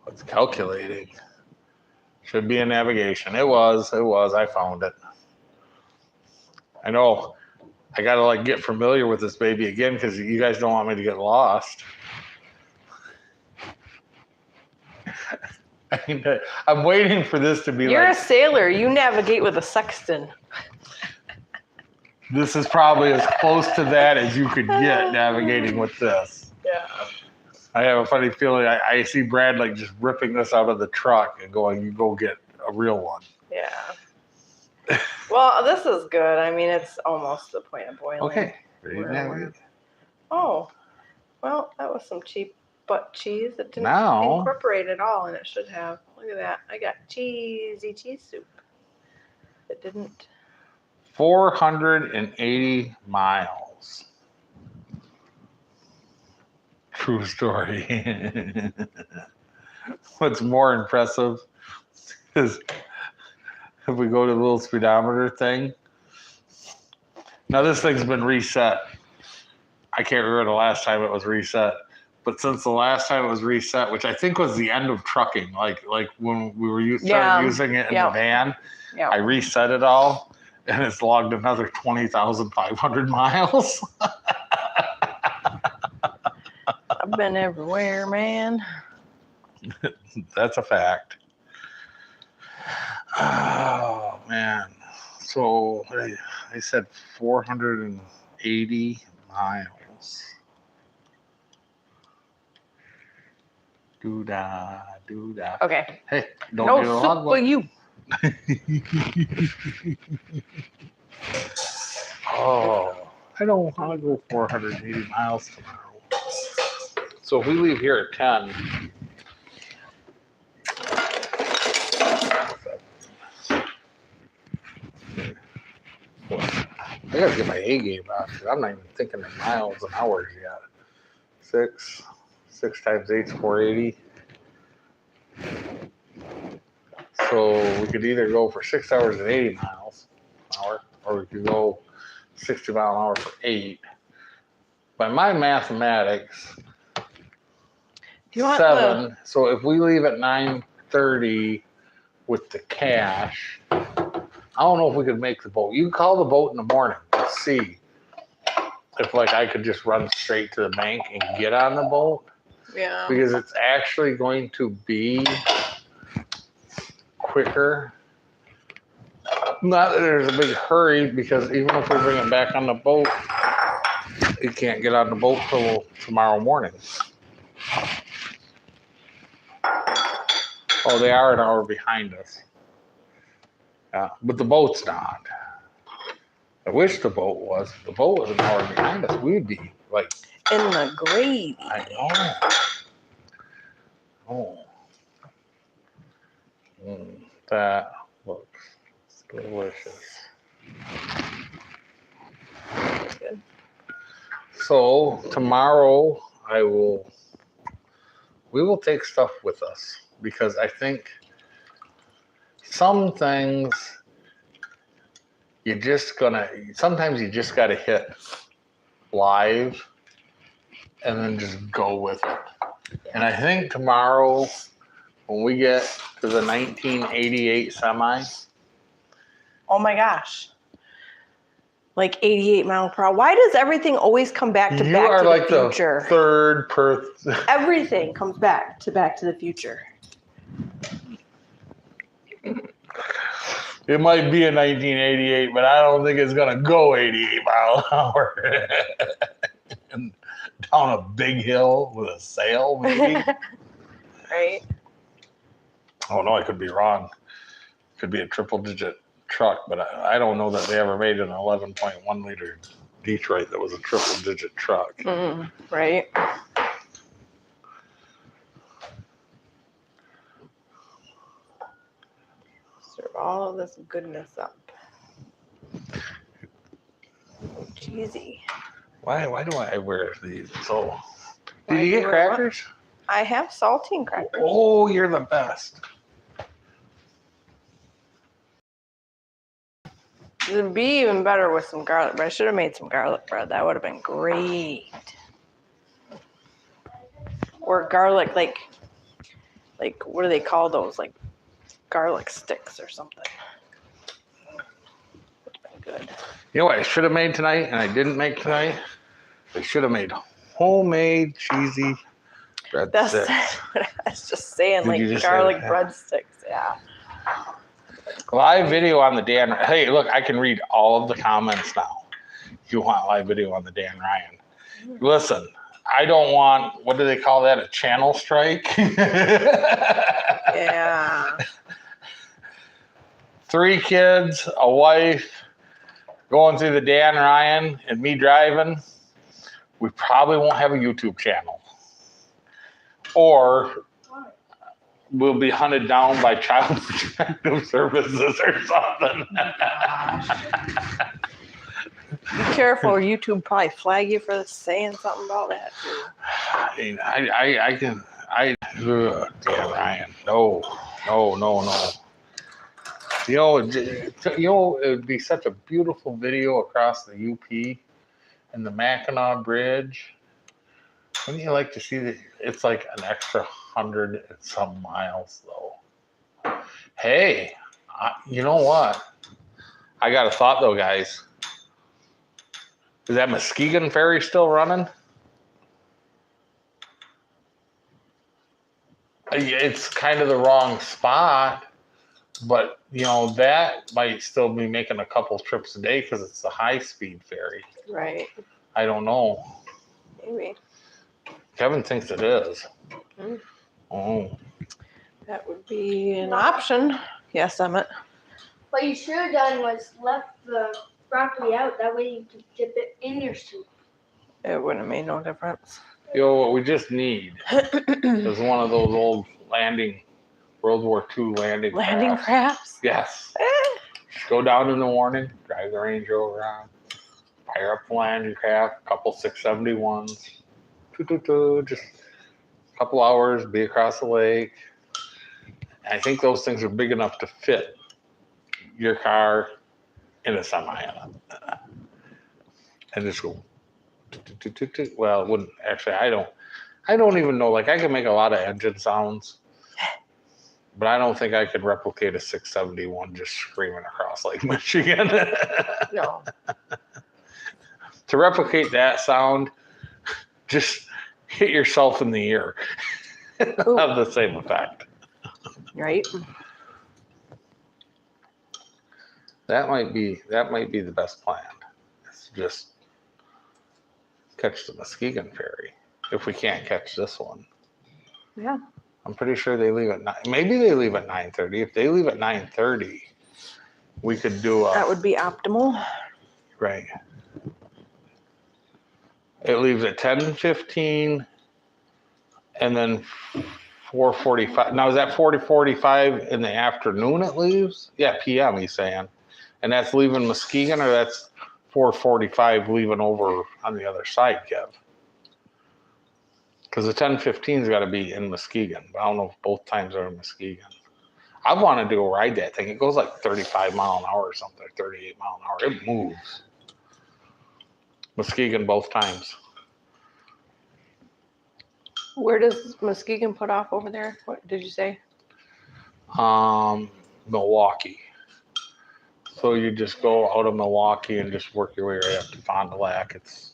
It's calculating. Should be in navigation. It was. I found it. I know. I gotta like get familiar with this baby again because you guys don't want me to get lost. I'm waiting for this to be You're like. a sailor. You navigate with a sextant. This is probably as close to that as you could get navigating with this. Yeah. I have a funny feeling I see Brad like just ripping this out of the truck and going, you go get a real one. Yeah. Well, this is good. I mean, it's almost the point of boiling. Okay. Where- Oh, well, that was some cheap butt cheese. It didn't Now- incorporate at all, and it should have. Look at that. I got cheesy cheese soup. It didn't. 480 miles. True story. What's more impressive is if we go to the little speedometer thing. Now this thing's been reset. I can't remember the last time it was reset. But since the last time it was reset, which I think was the end of trucking, like when we were started using it in the van, Yeah. I reset it all, and it's logged another 20,500 miles. I've been everywhere, man. That's a fact. Oh man! So I said 480 miles. Doo-dah, doo-dah. Okay. Hey, don't No do a soup logbook. for you. Oh, I don't want to go 480 miles tomorrow. So if we leave here at 10. I gotta get my A game out. I'm not even thinking in miles and hours yet. 6 times 8 is 480. So we could either go for 6 hours and 80 miles an hour, or we could go 60 mile an hour for 8. By my mathematics, Do you want 7. So if we leave at 9:30 with the cash, I don't know if we could make the boat. You can call the boat in the morning. Let's see if like I could just run straight to the bank and get on the boat, Yeah. because it's actually going to be quicker. Not that there's a big hurry, because even if we bring it back on the boat, it can't get on the boat till tomorrow morning. Oh, they are an hour behind us. Yeah, but the boat's not. I wish the boat was. If the boat was an hour behind us, we'd be like, In the gravy. I know. Oh. That looks delicious. Good. So tomorrow we will take stuff with us, because I think some things sometimes you just gotta hit live and then just go with it. And I think tomorrow, when we get to the 1988 semi, Oh my gosh. Like 88 mile per hour. Why does everything always come back to you Back are to the like the Future? third person. Everything comes back to Back to the Future. It might be a 1988, but I don't think it's gonna go 88 mile an hour and down a big hill with a sail, maybe. Right? Oh no, I could be wrong. Could be a triple-digit truck, but I don't know that they ever made an 11.1 liter Detroit that was a triple-digit truck. Right? Serve all of this goodness up. Cheesy. Why do I wear these? So, Why did you do get you wear what? crackers? I have saltine crackers. Oh, you're the best. It'd be even better with some garlic bread. I should have made some garlic bread. That would have been great. Or garlic, like what do they call those? Like garlic sticks or something. Would have been good. You know what I should have made tonight, and I didn't make tonight? I should have made homemade cheesy That's breadsticks. what I was just saying, Did you like just say garlic that? breadsticks. Yeah. Live video on the Dan. Hey, look, I can read all of the comments now. If you want live video on the Dan Ryan. Listen, I don't want, what do they call that? A channel strike? Yeah. 3 kids, a wife, going through the Dan Ryan, and me driving. We probably won't have a YouTube channel. Or we'll be hunted down by Child Protective Services or something. Be careful, or YouTube probably flag you for saying something about that too. I mean, Dan Ryan, no. It would be such a beautiful video across the UP and the Mackinac Bridge. Wouldn't you like to see that? It's like an extra 100 and some miles, though. Hey, you know what? I got a thought, though, guys. Is that Muskegon Ferry still running? It's kind of the wrong spot, but that might still be making a couple trips a day because it's the high-speed ferry. Right. I don't know. Maybe. Kevin thinks it is. Mm. Oh, That would be an option. Yes, Emmett. What you should have done was left the broccoli out. That way you could dip it in your soup. It wouldn't have made no difference. what we just need is one of those old World War II landing Landing crafts. Yes. Go down in the morning, drive the Range Rover around, fire up the landing craft, a couple 671s, just a couple hours, be across the lake. And I think those things are big enough to fit your car in a semi. And just go. Well, it wouldn't actually. I don't even know. Like I can make a lot of engine sounds, but I don't think I could replicate a 671 just screaming across Lake Michigan. No. To replicate that sound, just hit yourself in the ear. Have the same effect. Right? That might be the best plan. It's just catch the Muskegon ferry if we can't catch this one. Yeah. I'm pretty sure they leave at 9. Maybe they leave at 9:30. If they leave at 9:30, we could do a That would be optimal. right. It leaves at 10:15, and then 4:45. Now is that 4:45 in the afternoon? It leaves. Yeah, p.m. He's saying, and that's leaving Muskegon, or that's 4:45 leaving over on the other side, Kev. Because the 10:15's got to be in Muskegon. But I don't know if both times are in Muskegon. I wanted to go ride that thing. It goes like 35 mile an hour or something, 38 mile an hour. It moves. Muskegon both times. Where does Muskegon put off over there? What did you say? Milwaukee. So you just go out of Milwaukee and just work your way right up to Fond du Lac. It's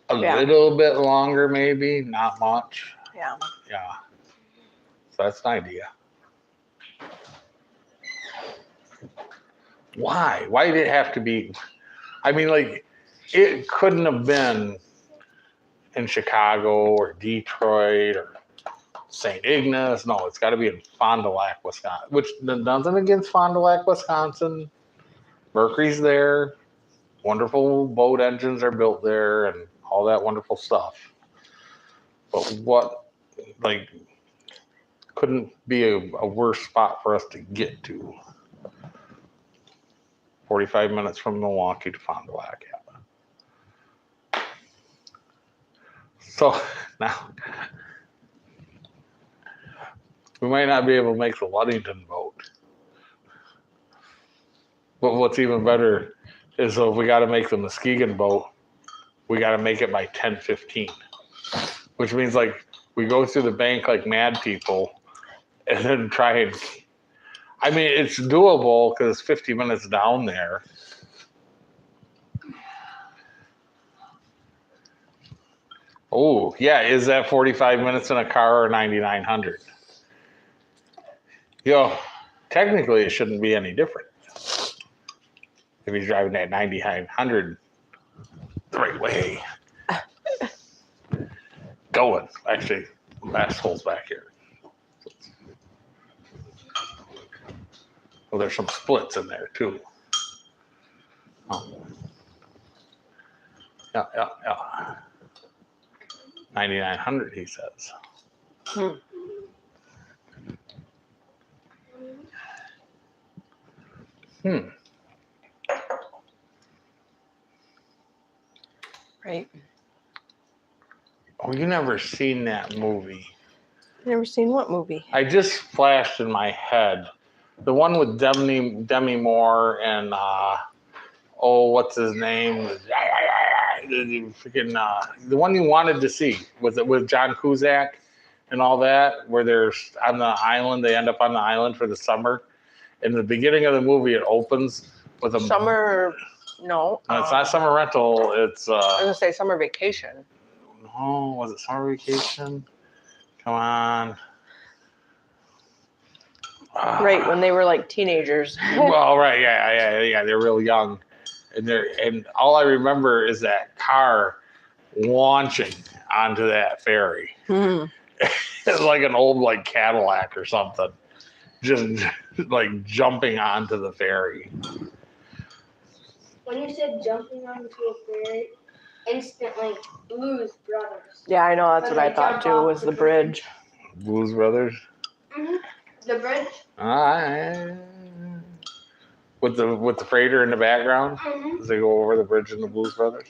a little bit longer, maybe, not much. Yeah. Yeah. So that's an idea. Why? Why did it have to be? I mean, like, it couldn't have been in Chicago or Detroit or St. Ignace. No, it's got to be in Fond du Lac, Wisconsin, which nothing against Fond du Lac, Wisconsin. Mercury's there. Wonderful boat engines are built there and all that wonderful stuff. But what, like, couldn't be a worse spot for us to get to. 45 minutes from Milwaukee to Fond du Lac. Yeah. So now we might not be able to make the Ludington boat. But what's even better is if we got to make the Muskegon boat, we got to make it by 10:15, which means like we go through the bank like mad people and then try and, I mean, it's doable because it's 50 minutes down there. Oh, yeah. Is that 45 minutes in a car or 9,900? Technically it shouldn't be any different. If he's driving that 9,900 the right way. Going. Actually, last hole's back here. Well, there's some splits in there too. Yeah. 9,900, he says. Right. Oh, you never seen that movie? Never seen what movie? I just flashed in my head. The one with Demi Moore and what's his name? The one you wanted to see with John Cusack and all that, where they're on the island. They end up on the island for the summer. In the beginning of the movie, it opens with a Summer. No. No, it's not Summer Rental. It's I was gonna say Summer Vacation. no, was it Summer Vacation? Come on. Right, when they were like teenagers. Well, right, yeah. They're real young, and all I remember is that car launching onto that ferry. It's like an old like Cadillac or something, just like jumping onto the ferry. When you said jumping onto a ferry, instantly Blues Brothers. Yeah, I know. That's When what I they thought jump too. off Was the the bridge? Blues Brothers. Mm-hmm. The bridge. With the freighter in the background as they go over the bridge in the Blues Brothers.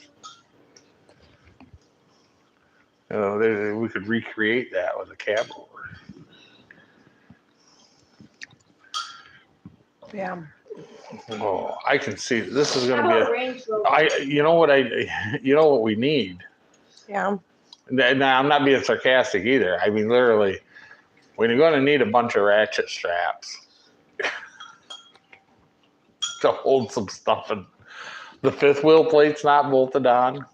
We could recreate that with a cab over. Yeah. Oh, I can see this is going How to be about a. Range Rover? You know what we need. Yeah. Now, I'm not being sarcastic either. I mean, literally, we're going to need a bunch of ratchet straps to hold some stuff in. The fifth wheel plate's not bolted on.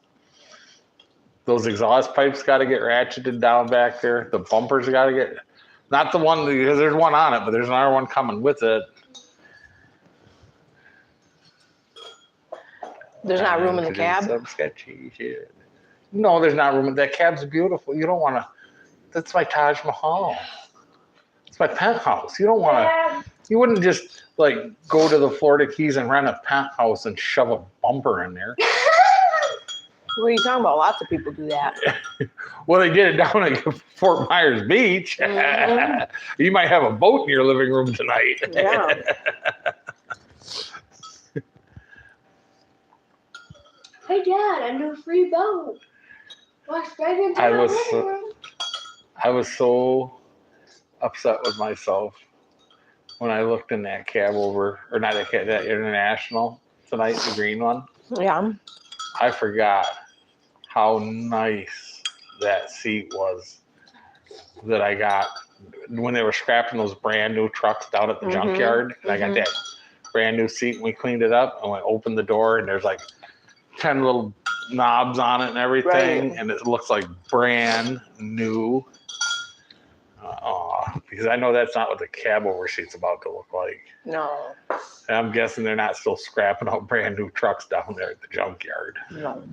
Those exhaust pipes got to get ratcheted down back there. The bumpers got to get, not the one, because there's one on it, but there's another one coming with it. There's not room in the To do cab? Some sketchy shit. No, there's not room. That cab's beautiful. You don't want to. That's my Taj Mahal. It's my penthouse. You don't want to. You wouldn't just like go to the Florida Keys and rent a penthouse and shove a bumper in there. What are you talking about? Lots of people do that. Well, they did it down at Fort Myers Beach. Mhm. You might have a boat in your living room tonight. Yeah. Hey Dad, a new free boat. Walks right into I the was living so- room. I was so upset with myself when I looked in that cab over, or not that cab, that International tonight, the green one. Yeah. I forgot how nice that seat was that I got when they were scrapping those brand new trucks down at the Mhm, junkyard. And I got mhm. that brand new seat and we cleaned it up and we opened the door and there's like 10 little knobs on it and everything. Right. And it looks like brand new. Because I know that's not what the cab over seat's about to look like. No. And I'm guessing they're not still scrapping out brand new trucks down there at the junkyard. No.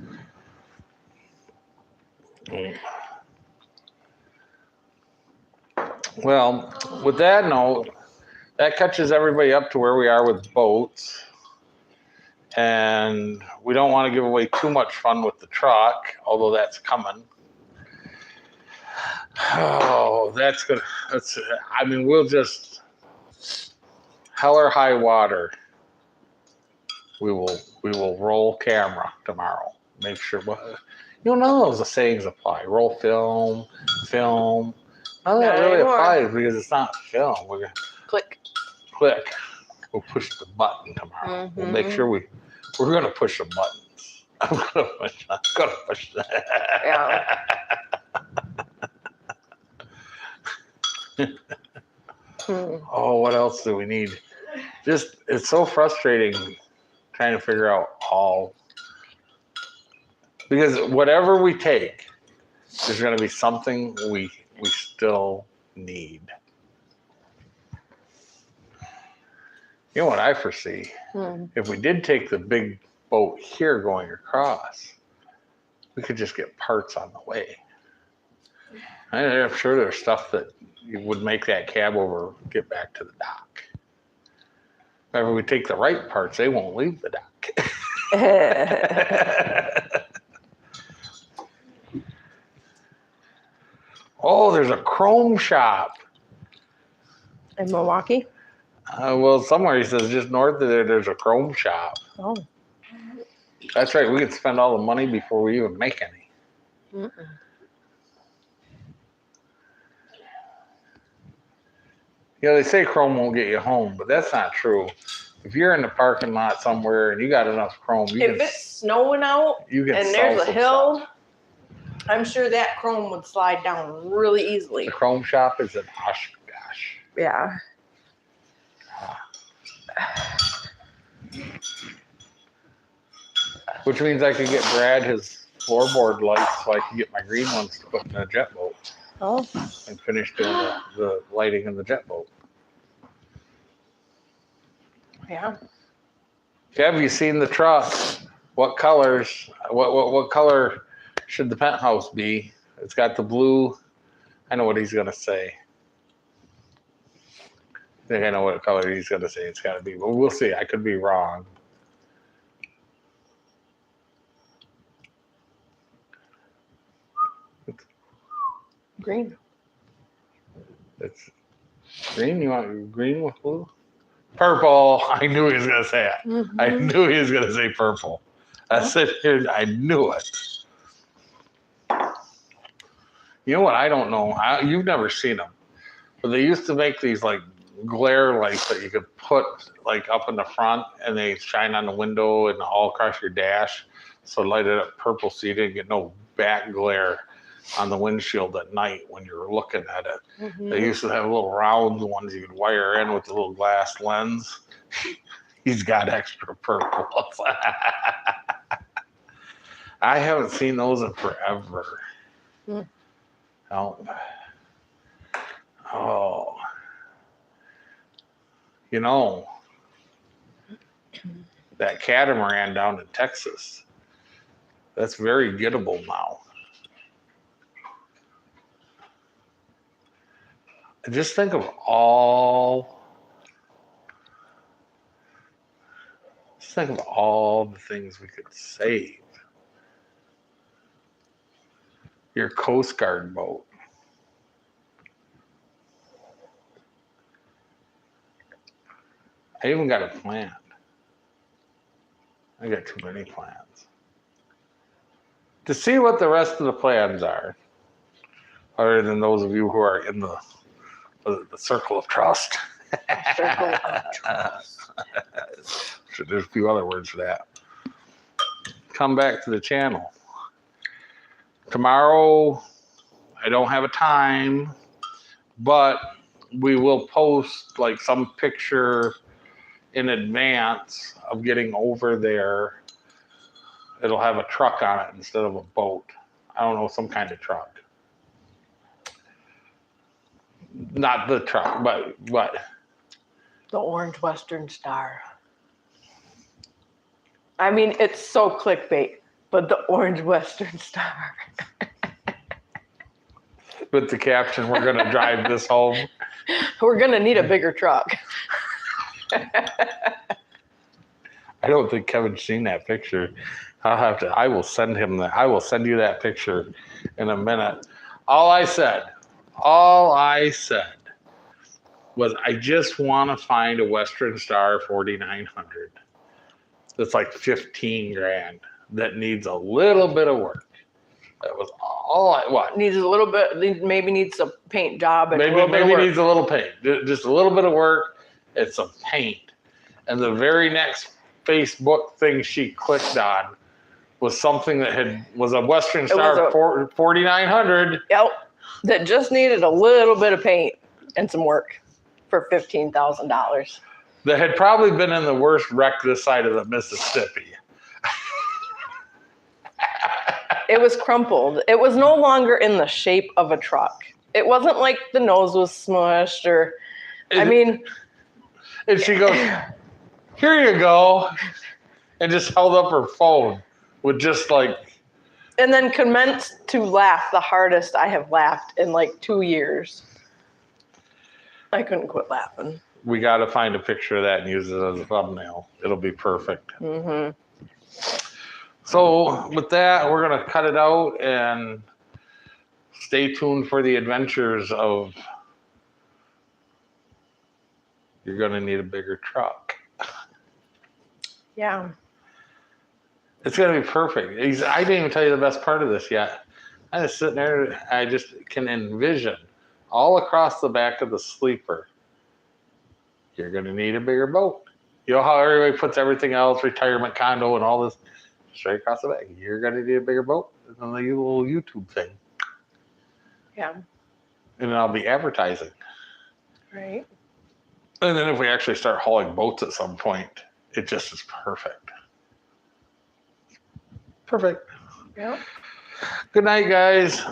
Well, with that note, that catches everybody up to where we are with boats. And we don't want to give away too much fun with the truck, although that's coming. Oh, that's good. I mean, we'll just hell or high water. We will roll camera tomorrow. Make sure none of those sayings apply. Roll film. None of that Not really anymore. applies because it's not film. We're gonna Click. click. We'll push the button tomorrow. We'll make Mhm. sure we're gonna push the buttons. I'm gonna push that. Yeah. Hmm. Oh, what else do we need? Just it's so frustrating trying to figure out all because whatever we take, there's gonna be something we still need. You know what I foresee? Hmm. If we did take the big boat here going across, we could just get parts on the way. I'm sure there's stuff that you would make that cab over get back to the dock. If we take the right parts, they won't leave the dock. Oh, there's a chrome shop. In Milwaukee? Well, somewhere he says just north of there, there's a chrome shop. Oh. That's right. We could spend all the money before we even make any. Mm-mm. You know, they say chrome won't get you home, but that's not true. If you're in the parking lot somewhere and you got enough chrome, If it's snowing out you can and sell there's a some hill, stuff. I'm sure that chrome would slide down really easily. The chrome shop is in Oshkosh. Yeah. Which means I could get Brad his floorboard lights so I can get my green ones to put in a jet boat Oh. and finish doing the lighting in the jet boat. Yeah. Have you seen the truck? What colors? What color should the penthouse be? It's got the blue. I know what he's gonna say. I think I know what color he's gonna say it's gotta be, but we'll see. I could be wrong. Green. It's green. You want green with blue? Purple. I knew he was gonna say it. Mm-hmm. I knew he was gonna say purple. I said here. I knew it. You know what? I don't know. You've never seen them, but they used to make these like glare lights that you could put like up in the front, and they shine on the window and all across your dash, so light it up purple, so you didn't get no back glare on the windshield at night when you're looking at it. Mm-hmm. They used to have little round ones you could wire in with the little glass lens. He's got extra purple. I haven't seen those in forever. Mm. Oh. You know, that catamaran down in Texas. That's very gettable now. Just think of all the things we could save. Your Coast Guard boat. I even got a plan. I got too many plans. To see what the rest of the plans are, other than those of you who are in the circle of trust. Circle of trust. So there's a few other words for that. Come back to the channel. Tomorrow, I don't have a time, but we will post like some picture in advance of getting over there. It'll have a truck on it instead of a boat. I don't know, some kind of truck. Not the truck, but what? The Orange Western Star. I mean, it's so clickbait, but the Orange Western Star. With the caption, we're going to drive this home. We're going to need a bigger truck. I don't think Kevin's seen that picture. I will send him that. I will send you that picture in a minute. All I said was I just want to find a Western Star 4900 that's like 15 grand that needs a little bit of work. That was all I want. Needs a little bit, maybe needs a paint job and a Maybe little bit of work. needs a little paint, just a little bit of work and some paint. And the very next Facebook thing she clicked on was something that was a Western Star 4900. Yep, that just needed a little bit of paint and some work for $15,000. That had probably been in the worst wreck this side of the Mississippi. It was crumpled. It was no longer in the shape of a truck. It wasn't like the nose was smushed or, And she goes, "Here you go," and just held up her phone with just like. And then commenced to laugh the hardest I have laughed in like 2 years. I couldn't quit laughing. We got to find a picture of that and use it as a thumbnail. It'll be perfect. Mm-hmm. So with that, we're going to cut it out and stay tuned for the adventures of you're going to need a bigger truck. Yeah. It's going to be perfect. I didn't even tell you the best part of this yet. I was sitting there. I just can envision all across the back of the sleeper. You're going to need a bigger boat. You know how everybody puts everything else, retirement condo and all this straight across the back. You're going to need a bigger boat than the little YouTube thing. Yeah. And then I'll be advertising. Right. And then if we actually start hauling boats at some point, it just is perfect. Perfect. Yep. Good night, guys.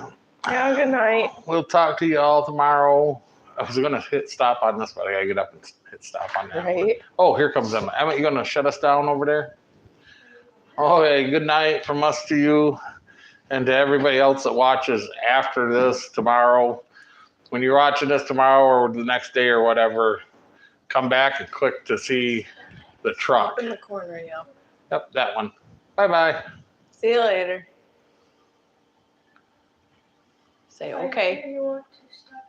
Yeah, good night. We'll talk to you all tomorrow. I was going to hit stop on this, but I got to get up and hit stop on that. Right. Oh, here comes Emma. Emma, you going to shut us down over there? Okay, good night from us to you and to everybody else that watches after this tomorrow. When you're watching this tomorrow or the next day or whatever, come back and click to see the truck. Up in the corner, yeah. Yep, that one. Bye-bye. See you later. Say okay. You want to stop